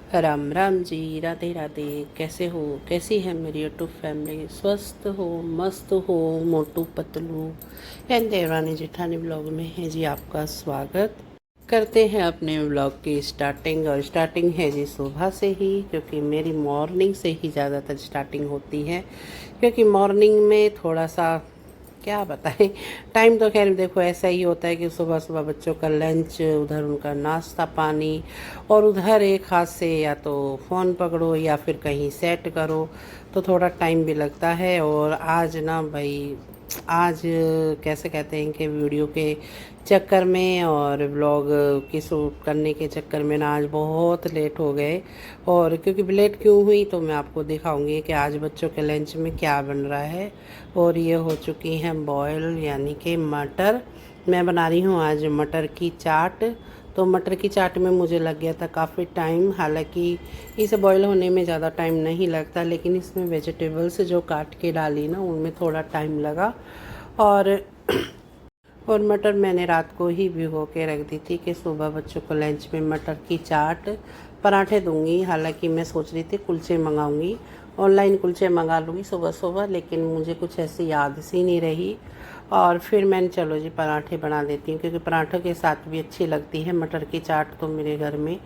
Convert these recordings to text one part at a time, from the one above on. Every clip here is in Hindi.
राम राम जी, राधे राधे। कैसे हो, कैसी है मेरी यूट्यूब फैमिली? स्वस्थ हो, मस्त हो, मोटू पतलू एंड देवरानी जेठानी ब्लॉग में है जी आपका स्वागत। करते हैं अपने ब्लॉग की स्टार्टिंग, और स्टार्टिंग है जी सुबह से ही, क्योंकि मेरी मॉर्निंग से ही ज़्यादातर स्टार्टिंग होती है। क्योंकि मॉर्निंग में थोड़ा सा क्या बताएं, टाइम तो खैर देखो ऐसा ही होता है कि सुबह सुबह बच्चों का लंच, उधर उनका नाश्ता पानी, और उधर एक हाथ से या तो फ़ोन पकड़ो या फिर कहीं सेट करो, तो थोड़ा टाइम भी लगता है। और आज ना भाई, आज कैसे कहते हैं कि वीडियो के चक्कर में और ब्लॉग की शूट करने के चक्कर में ना आज बहुत लेट हो गए। और क्योंकि लेट क्यों हुई तो मैं आपको दिखाऊंगी कि आज बच्चों के लंच में क्या बन रहा है। और ये हो चुकी हैं बॉयल, यानी कि मटर। मैं बना रही हूँ आज मटर की चाट। तो मटर की चाट में मुझे लग गया था काफ़ी टाइम, हालांकि इसे बॉईल होने में ज़्यादा टाइम नहीं लगता, लेकिन इसमें वेजिटेबल्स जो काट के डाली ना उनमें थोड़ा टाइम लगा। और और मटर मैंने रात को ही भिगो के रख दी थी कि सुबह बच्चों को लंच में मटर की चाट, पराठे दूंगी। हालांकि मैं सोच रही थी कुलचे मंगाऊंगी, ऑनलाइन कुलचे मंगा लूँगी सुबह सुबह, लेकिन मुझे कुछ ऐसी याद सी नहीं रही। और फिर मैंने चलो जी पराठे बना देती हूँ, क्योंकि पराठों के साथ भी अच्छी लगती है मटर की चाट। तो मेरे घर में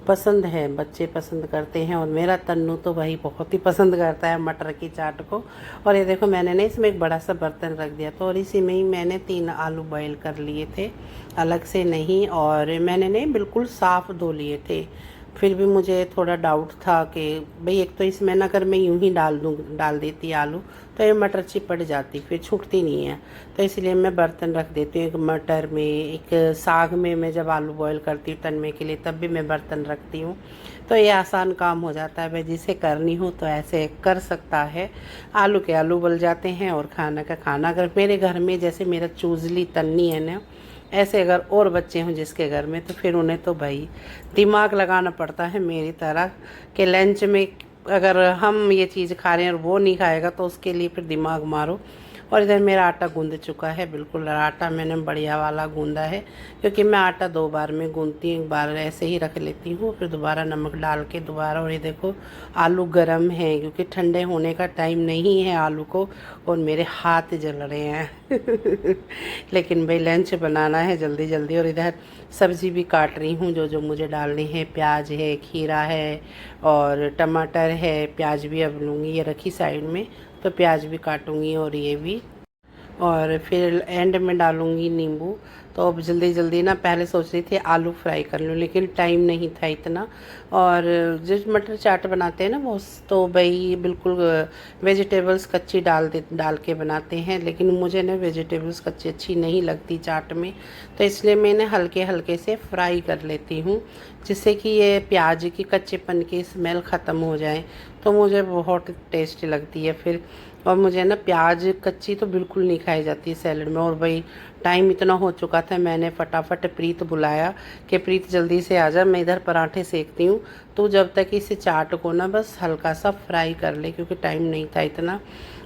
पसंद है, बच्चे पसंद करते हैं, और मेरा तन्नू तो भाई बहुत ही पसंद करता है मटर की चाट को। और ये देखो मैंने ना इसमें एक बड़ा सा बर्तन रख दिया था, और इसी में ही मैंने 3 आलू बॉईल कर लिए थे, अलग से नहीं। और मैंने ना बिल्कुल साफ़ धो लिए थे। फिर भी मुझे थोड़ा डाउट था कि भाई एक तो इसमें ना अगर मैं यूं ही डाल देती आलू तो ये मटर चिपट जाती, फिर छूटती नहीं है। तो इसलिए मैं बर्तन रख देती हूँ, एक मटर में, एक साग में। मैं जब आलू बॉईल करती हूँ तनमे के लिए तब भी मैं बर्तन रखती हूँ। तो ये आसान काम हो जाता है भाई, जिसे करनी हो तो ऐसे कर सकता है। आलू के आलू उबल जाते हैं और खाना का खाना। अगर मेरे घर में जैसे मेरा चूजली तन्नी है ना, ऐसे अगर और बच्चे हों जिसके घर में, तो फिर उन्हें तो भाई दिमाग लगाना पड़ता है मेरी तरह कि लंच में अगर हम ये चीज़ खा रहे हैं और वो नहीं खाएगा तो उसके लिए फिर दिमाग मारो। और इधर मेरा आटा गूंद चुका है, बिल्कुल आटा मैंने बढ़िया वाला गूंदा है, क्योंकि मैं आटा 2 बार में गूंदती हूँ। एक बार ऐसे ही रख लेती हूँ, फिर दोबारा नमक डाल के दोबारा। और ये देखो आलू गरम है, क्योंकि ठंडे होने का टाइम नहीं है आलू को, और मेरे हाथ जल रहे हैं लेकिन भाई लंच बनाना है जल्दी जल्दी। और इधर सब्ज़ी भी काट रही हूँ जो जो मुझे डालनी है। प्याज है, खीरा है, और टमाटर है। प्याज भी अब लूँगी, ये रखी साइड में, तो प्याज भी काटूँगी और ये भी। और फिर एंड में डालूँगी नींबू। तो अब जल्दी जल्दी ना, पहले सोच रही थी आलू फ्राई कर लूँ, लेकिन टाइम नहीं था इतना। और जो मटर चाट बनाते हैं ना वो तो भाई बिल्कुल वेजिटेबल्स कच्ची डाल के बनाते हैं, लेकिन मुझे ना वेजिटेबल्स कच्ची अच्छी नहीं लगती चाट में। तो इसलिए मैंने हल्के हल्के से फ्राई कर लेती हूँ, जिससे कि ये प्याज की कच्चेपन की स्मेल ख़त्म हो जाए, तो मुझे बहुत टेस्टी लगती है फिर। और मुझे ना प्याज कच्ची तो बिल्कुल नहीं खाई जाती सैलड में। और भाई टाइम इतना हो चुका था, मैंने फटाफट प्रीत बुलाया कि प्रीत जल्दी से आ जा, मैं इधर पराठे सेकती हूँ, तो जब तक इसे चाट को ना बस हल्का सा फ्राई कर ले, क्योंकि टाइम नहीं था इतना।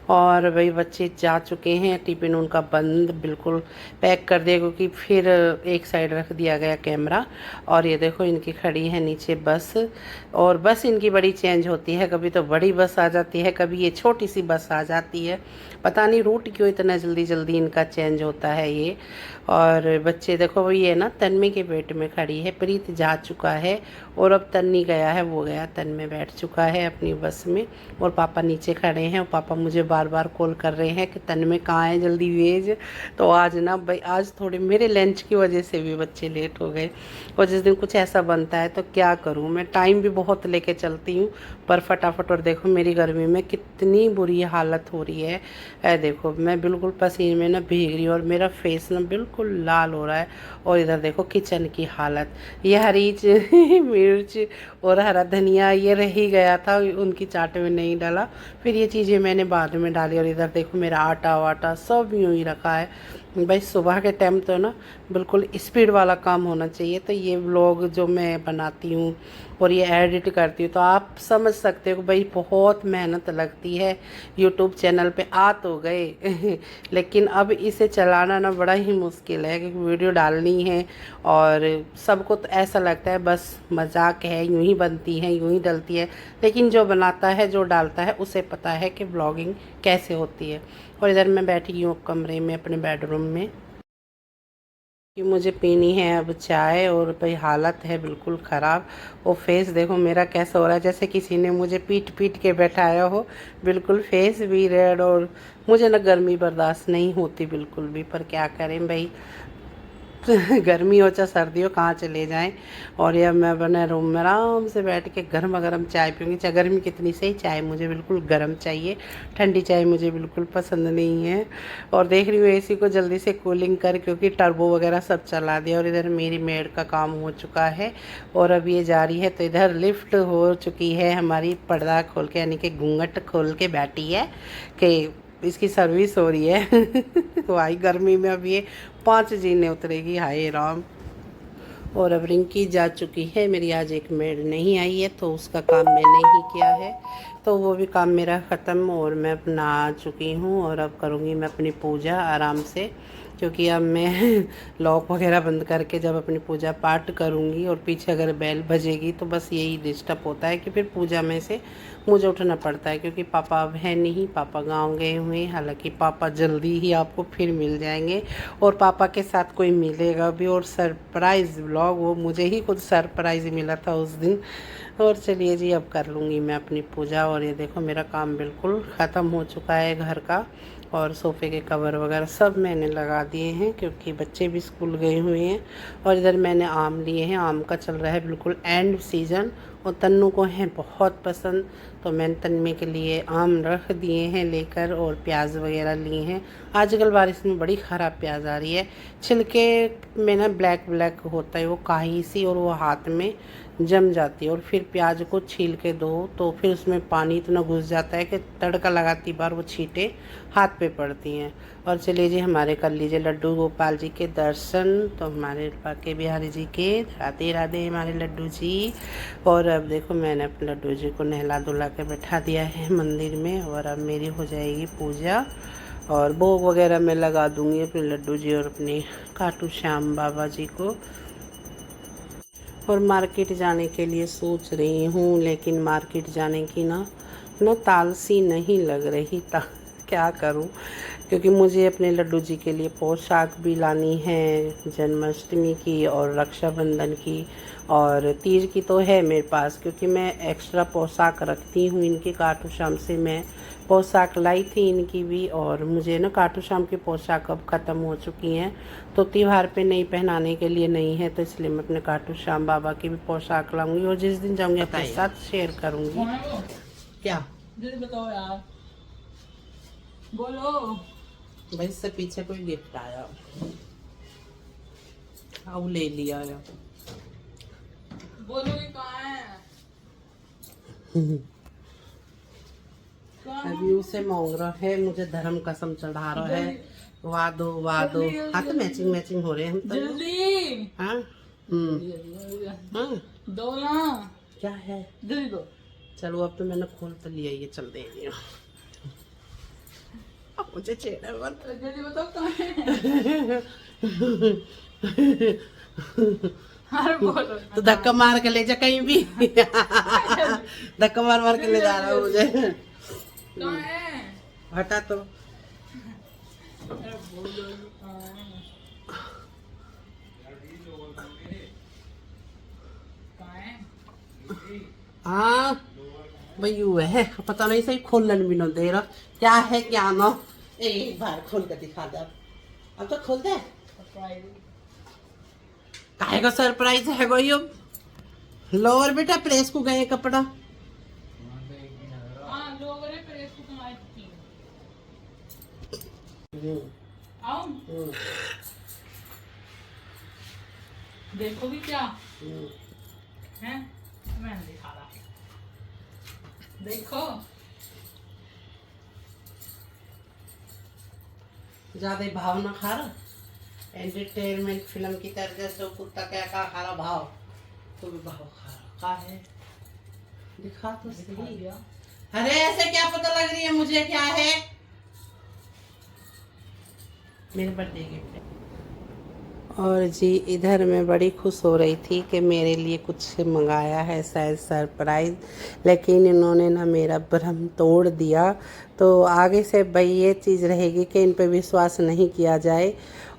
और भाई बच्चे जा चुके हैं, टिफ़िन उनका बंद बिल्कुल पैक कर दिया, क्योंकि फिर एक साइड रख दिया गया कैमरा। और ये देखो इनकी खड़ी है नीचे बस, और बस इनकी बड़ी चेंज होती है, कभी तो बड़ी बस आ जाती है, कभी ये छोटी सी बस आ जाती है। पता नहीं रूट क्यों इतना जल्दी जल्दी इनका चेंज होता है ये। और बच्चे देखो ये ना तन्वी के पेट में खड़ी है, प्रीत जा चुका है, और अब तन्नी गया है, वो गया तन्वी बैठ चुका है अपनी बस में, और पापा नीचे खड़े हैं। और पापा मुझे बार बार कॉल कर रहे हैं कि तन्वी कहाँ है, जल्दी भेज। तो आज ना भाई, आज थोड़े मेरे लंच की वजह से भी बच्चे लेट हो गए। और जिस दिन कुछ ऐसा बनता है तो क्या करूँ, मैं टाइम भी बहुत लेके चलती हूँ, पर फटाफट। और देखो मेरी गर्मी में कितनी बुरी हालत हो रही है, देखो मैं बिल्कुल पसीने में ना भीग रही हूँ, और मेरा फेस ना बिल्कुल लाल हो रहा है। और इधर देखो किचन की हालत, ये हरी मिर्च और हरा धनिया ये रह ही गया था, उनकी चाट में नहीं डाला, फिर ये चीज़ें मैंने बाद में डाली। और इधर देखो मेरा आटा वाटा सब यूँ ही रखा है, भाई सुबह के टाइम तो ना बिल्कुल स्पीड वाला काम होना चाहिए। तो ये व्लॉग जो मैं बनाती हूँ और ये एडिट करती हूँ तो आप समझ सकते हो कि भाई बहुत मेहनत लगती है। यूट्यूब चैनल पे आ तो गए लेकिन अब इसे चलाना ना बड़ा ही मुश्किल है, क्योंकि वीडियो डालनी है और सबको तो ऐसा लगता है बस मजाक है, यूं ही बनती है, यूं ही डलती है। लेकिन जो बनाता है, जो डालता है, उसे पता है कि व्लॉगिंग कैसे होती है। और इधर मैं बैठी हूँ कमरे में, अपने बेडरूम में, कि मुझे पीनी है अब चाय। और भाई हालत है बिल्कुल ख़राब। वो फेस देखो मेरा कैसा हो रहा है, जैसे किसी ने मुझे पीट पीट के बैठाया हो। बिल्कुल फेस भी रेड, और मुझे ना गर्मी बर्दाश्त नहीं होती बिल्कुल भी, पर क्या करें भाई गर्मी हो चाहे सर्दी हो, कहाँ चले जाएं। और यह मैं अपने रूम में आराम से बैठ के गर्मा गर्म चाय पीऊँगी। चाहे गर्मी कितनी सही, चाय मुझे बिल्कुल गर्म चाहिए, ठंडी चाय मुझे बिल्कुल पसंद नहीं है। और देख रही हूँ एसी को जल्दी से कूलिंग कर, क्योंकि टर्बो वगैरह सब चला दिया। और इधर मेरी मेड का काम हो चुका है और अब ये जा रही है। तो इधर लिफ्ट हो चुकी है हमारी, पर्दा खोल के यानी कि घूंघट खोल के बैठी है कि इसकी सर्विस हो रही है तो आई गर्मी में अब ये 5 जीने उतरेगी, हाय राम। और अब रिंकी जा चुकी है मेरी, आज एक मेड नहीं आई है तो उसका काम मैंने ही किया है। तो वो भी काम मेरा ख़त्म और मैं अपना आ चुकी हूँ। और अब करूँगी मैं अपनी पूजा आराम से, क्योंकि अब मैं लॉक वगैरह बंद करके जब अपनी पूजा पाठ करूँगी और पीछे अगर बेल बजेगी तो बस यही डिस्टर्ब होता है कि फिर पूजा में से मुझे उठना पड़ता है, क्योंकि पापा अब है नहीं, पापा गांव गए हुए हैं। हालांकि पापा जल्दी ही आपको फिर मिल जाएंगे और पापा के साथ कोई मिलेगा भी। और सरप्राइज़ व्लॉग वो मुझे ही खुद सरप्राइज़ मिला था उस दिन। और चलिए जी अब कर लूँगी मैं अपनी पूजा। और ये देखो मेरा काम बिल्कुल ख़त्म हो चुका है घर का, और सोफ़े के कवर वगैरह सब मैंने लगा दिए हैं, क्योंकि बच्चे भी स्कूल गए हुए हैं। और इधर मैंने आम लिए हैं, आम का चल रहा है बिल्कुल एंड सीज़न, और तन्नू को हैं बहुत पसंद। तो मैंने तन्मे के लिए आम रख दिए हैं लेकर, और प्याज वगैरह लिए हैं। आजकल बारिश में बड़ी ख़राब प्याज आ रही है, छिलके में ना ब्लैक ब्लैक होता है वो काई सी, और वो हाथ में जम जाती है। और फिर प्याज को छील के दो तो फिर उसमें पानी इतना घुस जाता है कि तड़का लगाती बार वो छींटे हाथ पे पड़ती हैं। और चलिए जी हमारे कर लीजिए लड्डू गोपाल जी के दर्शन। तो हमारे बाके बिहारी जी के राधे राधे हमारे लड्डू जी। और अब देखो मैंने अपने लड्डू जी को नहला धुला के बैठा दिया है मंदिर में, और अब मेरी हो जाएगी पूजा और भोग वगैरह मैं लगा दूंगी अपने लड्डू जी और अपने खाटू श्याम बाबा जी को। और मार्केट जाने के लिए सोच रही हूँ, लेकिन मार्केट जाने की ना तालसी नहीं लग रही था, क्या करूँ। क्योंकि मुझे अपने लड्डू जी के लिए पोशाक भी लानी है, जन्माष्टमी की और रक्षाबंधन की, और तीज की तो है मेरे पास, क्योंकि मैं एक्स्ट्रा पोशाक रखती हूँ इनके। खाटू श्याम से मैं पोशाक लाई थी इनकी भी, और मुझे ना खाटू श्याम की पोशाक अब ख़त्म हो चुकी हैं तो त्योहार पे नई पहनाने के लिए नहीं है। तो इसलिए मैं अपने खाटू श्याम बाबा की भी पोशाक लाऊंगी, और जिस दिन जाऊंगी आपके साथ शेयर करूंगी। क्या बताओ यार, बोलो भाई इससे पीछे कोई गिफ्ट आया, अब ले लिया यार। बोलो ये कहाँ है? अभी उसे मांग रहा है, मुझे धर्म कसम चढ़ा रहा है, वादो वादो। हाँ तो मैचिंग मैचिंग हो रहे हैं हम तो। जल्दी हाँ हाँ दो ना, क्या है, जल्दी दो। चलो अब तो मैंने खोल तो लिया, ये चल दे रही हूँ। अब मुझे चेहरा मत जल्दी बताओ कहाँ है? अरे बोलो तो धक्का मार के ले जा कहीं भी धक्का मार मार के ले जा रहा हूँ मुझे। कहाँ है? हटा तो। अरे बोलो कहाँ है? कहाँ है? हाँ भाई यू है, पता नहीं सही खोलन भी न दे रहा, क्या है क्या ना। एक बार खोल कर दिखा दे, अब तो खोल दे। काहे का सरप्राइज है वो यो। लोअर बेटा प्रेस को गए कपड़ा। हाँ लोग रे प्रेस को तुम्हारी आओ देखोगी क्या है? मैंने दिखा रहा, देखो ज्यादा भाव ना खा रहा। एंटरटेनमेंट फिल्म की तरह से कुत्ता क्या का खारा भाव तो भी भाव खा है दिखा तो सही। अरे ऐसे क्या पता लग रही है मुझे क्या है मेरे बर्थडे गिफ्ट। और जी इधर मैं बड़ी खुश हो रही थी कि मेरे लिए कुछ मंगाया है शायद सरप्राइज़, लेकिन इन्होंने ना मेरा भ्रम तोड़ दिया। तो आगे से भाई ये चीज़ रहेगी कि इन पे विश्वास नहीं किया जाए।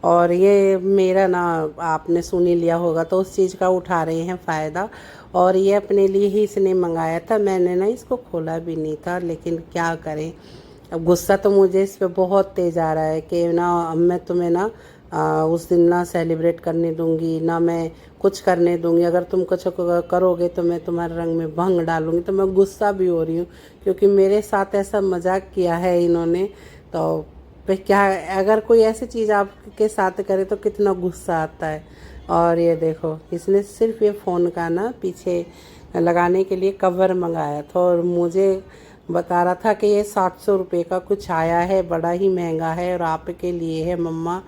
और ये मेरा ना आपने सुन ही लिया होगा तो उस चीज़ का उठा रहे हैं फ़ायदा। और ये अपने लिए ही इसने मंगाया था, मैंने ना इसको खोला भी नहीं था, लेकिन क्या करें अब गुस्सा तो मुझे इस पे बहुत तेज़ आ रहा है कि ना अब मैं तुम्हें ना उस दिन ना सेलिब्रेट करने दूंगी ना मैं कुछ करने दूंगी। अगर तुम कुछ करोगे तो मैं तुम्हारे रंग में भंग डालूंगी। तो मैं गुस्सा भी हो रही हूँ क्योंकि मेरे साथ ऐसा मजाक किया है इन्होंने। तो पे क्या अगर कोई ऐसी चीज़ आपके साथ करे तो कितना गुस्सा आता है। और ये देखो इसने सिर्फ ये फ़ोन का ना पीछे लगाने के लिए कवर मंगाया था और मुझे बता रहा था कि ये 700 रुपये का कुछ आया है, बड़ा ही महंगा है और आपके लिए है मम्मा।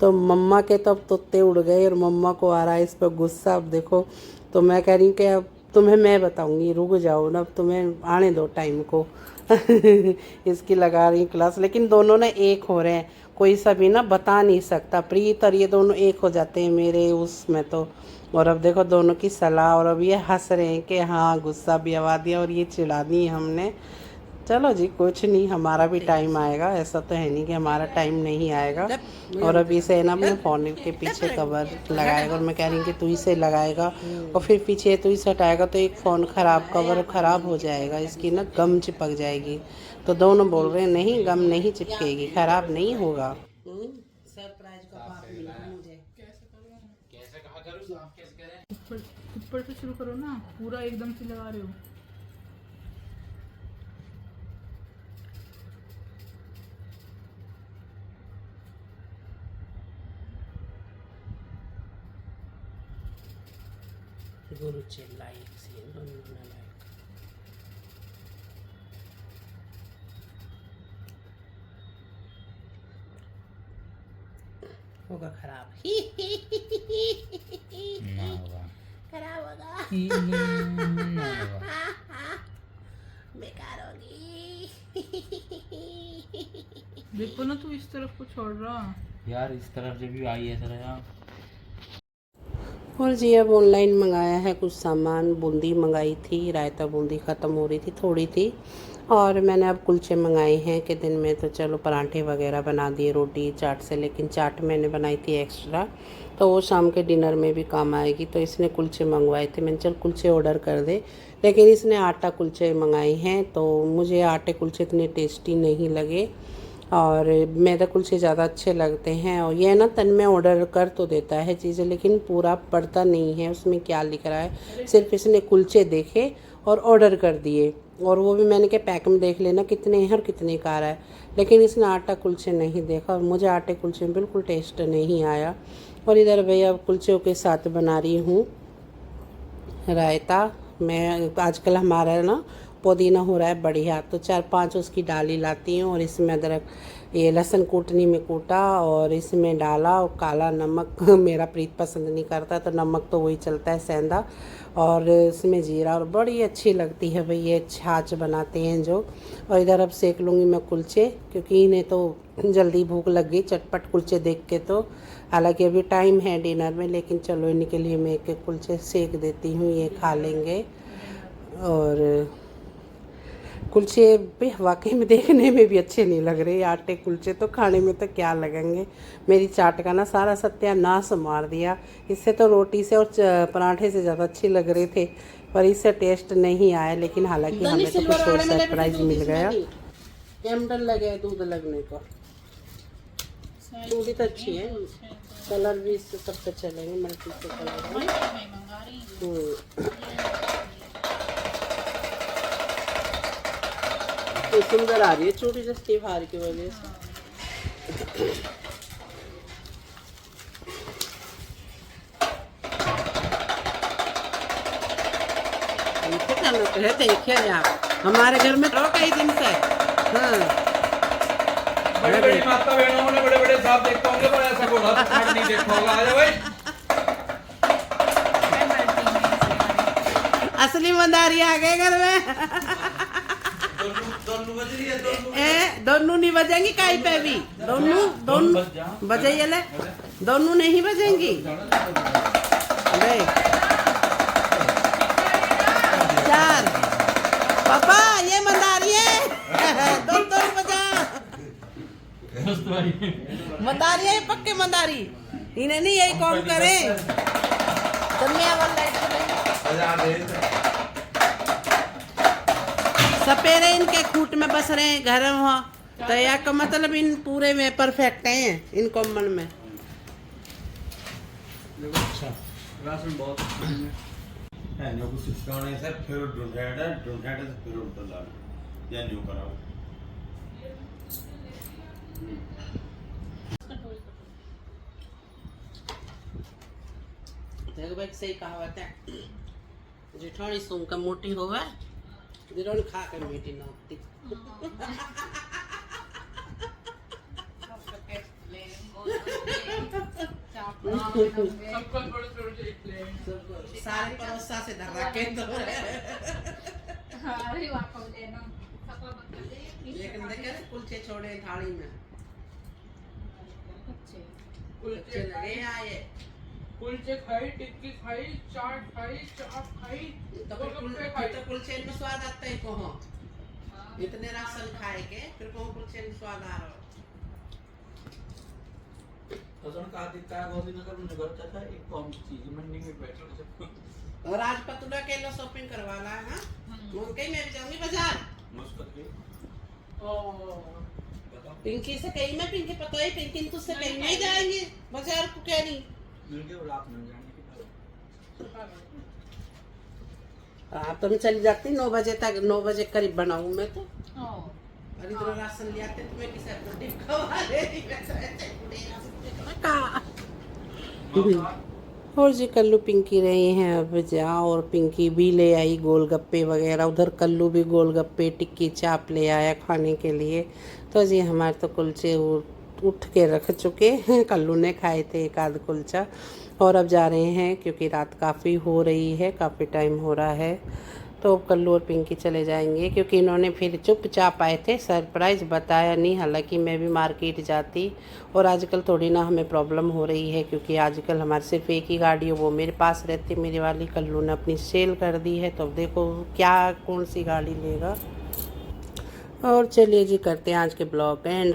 तो मम्मा के तो अब तोते उड़ गए और मम्मा को आ रहा है इस पर गुस्सा। अब देखो तो मैं कह रही हूँ कि अब तुम्हें मैं बताऊँगी, रुक जाओ ना, अब तुम्हें आने दो टाइम को इसकी लगा रही क्लास। लेकिन दोनों ना एक हो रहे हैं, कोई सभी ना बता नहीं सकता। प्रीत और ये दोनों एक हो जाते हैं मेरे उसमें तो। और अब देखो दोनों की सलाह और अब ये हंस रहे हैं कि हाँ गुस्सा भी आवा दिया और ये चिढ़ा दी हमने। चलो जी कुछ नहीं, हमारा भी टाइम आएगा, ऐसा तो है नहीं कि हमारा टाइम नहीं आएगा। और अभी से ना अपने फ़ोन के पीछे कवर लगाएगा और मैं कह रही हूँ कि तू इसे लगाएगा और फिर पीछे तू इसे हटाएगा तो एक फ़ोन ख़राब कवर ख़राब हो जाएगा, इसकी ना गम चिपक जाएगी। तो दोनों बोल रहे हैं नहीं गम नहीं चिपकेगी, ख़राब नहीं होगा। सरप्राइज का बात मिला मुझे। ऊपर ऊपर से शुरू करो ना, पूरा एकदम से लगा रहे हो। गुरुचे लाइक से दोनों लाइक होगा खराब ना होगा, खराब होगा ना होगा। बेकार होगी। देखो ना तू इस तरफ को छोड़ रहा यार इस तरफ जब भी आई है सर यहाँ। और जी अब ऑनलाइन मंगाया है कुछ सामान, बूंदी मंगाई थी, रायता बूंदी ख़त्म हो रही थी थोड़ी थी। और मैंने अब कुलचे मंगाए हैं कि दिन में तो चलो पराठे वगैरह बना दिए रोटी चाट से, लेकिन चाट मैंने बनाई थी एक्स्ट्रा तो वो शाम के डिनर में भी काम आएगी। तो इसने कुलचे मंगवाए थे, मैंने चल कुलचे ऑर्डर कर दे, लेकिन इसने आटा कुलचे मंगाए हैं। तो मुझे आटे कुलचे इतने टेस्टी नहीं लगे और मैदा कुलचे ज़्यादा अच्छे लगते हैं। और ये ना तन में ऑर्डर कर तो देता है चीज़ें लेकिन पूरा पढ़ता नहीं है उसमें क्या लिख रहा है। सिर्फ इसने कुलचे देखे और ऑर्डर कर दिए और वो भी मैंने के पैक में देख लेना कितने हैं और कितने का आ रहा है, लेकिन इसने आटा कुलचे नहीं देखा और मुझे आटे कुलचे में बिल्कुल टेस्ट नहीं आया। और इधर भैया कुलचों के साथ बना रही हूँ रायता। मैं आजकल हमारा ना पुदीना हो रहा है बढ़िया, तो 4-5 उसकी डाली लाती हूँ और इसमें अदरक ये लहसुन कूटनी में कूटा और इसमें डाला और काला नमक मेरा प्रीत पसंद नहीं करता तो नमक तो वही चलता है सेंधा, और इसमें जीरा, और बड़ी अच्छी लगती है भाई ये छाछ बनाते हैं जो। और इधर अब सेक लूँगी मैं कुलचे क्योंकि इन्हें तो जल्दी भूख लग गई चटपट कुलचे देख के। तो हालांकि अभी टाइम है डिनर में, लेकिन चलो इन्हीं के लिए मैं एक कुलचे सेक देती हूँ, ये खा लेंगे। और कुलचे भी वाकई में देखने में भी अच्छे नहीं लग रहे, आटे कुलचे तो खाने में तो क्या लगेंगे। मेरी चाट का ना सारा सत्यानाश मार दिया। इससे तो रोटी से और पराठे से ज़्यादा अच्छी लग रहे थे पर इससे टेस्ट नहीं आया। लेकिन हालांकि हमें तो कुछ और सरप्राइज मिल गया। कैमडल लगे दूध लगने को, दूध तो अच्छी है, कलर भी इससे सबसे चलेंगे मल्टी से कलर। तो सुंदर आ रही है छोटी जस्ती हार की वजह से। है देखिए आप हमारे घर में रहो कई दिन से। हाँ बड़ी बड़ी माता बहनों ने बड़े बड़े साहब देखते होंगे पर ऐसा घोड़ा तो खड़ नहीं देखा होगा। आ जाओ भाई। असली मंदारी आ गए घर में। दोनों बज रही है दोनों। दोनों नहीं बजेंगी काई पे भी। दोनों बजाइए ले। दोनों नहीं बजेंगी। देख 4 पापा ये मंदारी है। दोनों बजा। मंदारी है पक्के मंदारी। इन्हें नहीं यही कौन करे। सपेरे इनके खूट में बस रहे हैं घर वहाँ तो या का मतलब इन पूरे में परफेक्ट हैं इन कॉमन में। राशन बहुत है न्यू कुछ सिखाने से फिर ढूंढेड़ से फिर उल्टा डाल या न्यू कराओ। देखो भाई सही कहावत है जेठानी सुन का मोटी होवे जिरोन खा कर मीठी ना होती। सारे परोसा से धरा के तो लेकिन देखे कुलचे छोड़े थाली में कुलचे लगे आए। कुलचे खाई, टिक्की खाई, चाट खाई, चाप खाई, तो कुलचे में स्वाद आता है कहो इतने राशन खाए के फिर कहो कुलचे में स्वाद आ रहा का दिखता है गोदी नगर में घर तक है एक कौन चीज मंडी में बैठे थे। और आज पतुला के लो शॉपिंग करवाना है ना मुझे मैं भी जाऊंगी बाजार मुस्कत पिंकी से कहीं मैं पिंकी पता है पिंकी तुझसे कहीं नहीं जाएंगे बाजार को क्या नहीं मिलके और रात में जाने की आप तो मैं चली जाती 9 बजे तक 9 बजे करीब बनाऊं मैं तो और इधर राशन ले आते तो मैं किसी को दिखवा दे और जी कल्लू पिंकी रही हैं अब जा और पिंकी भी ले आई गोलगप्पे वगैरह उधर कल्लू भी गोलगप्पे टिक्की चाप ले आया खाने के लिए। तो जी हमारे तो कुलचे उठ के रख चुके हैं कल्लू ने खाए थे एक आध कुलचा और अब जा रहे हैं क्योंकि रात काफ़ी हो रही है काफ़ी टाइम हो रहा है तो कल्लू और पिंकी चले जाएंगे क्योंकि इन्होंने फिर चुपचाप आए थे सरप्राइज़ बताया नहीं। हालांकि मैं भी मार्केट जाती और आजकल थोड़ी ना हमें प्रॉब्लम हो रही है क्योंकि आजकल हमारे सिर्फ एक ही गाड़ी है वो मेरे पास रहती मेरी वाली। कल्लू ने अपनी सेल कर दी है तो अब देखो क्या कौन सी गाड़ी लेगा। और चलिए जी करते हैं आज के ब्लॉग एंड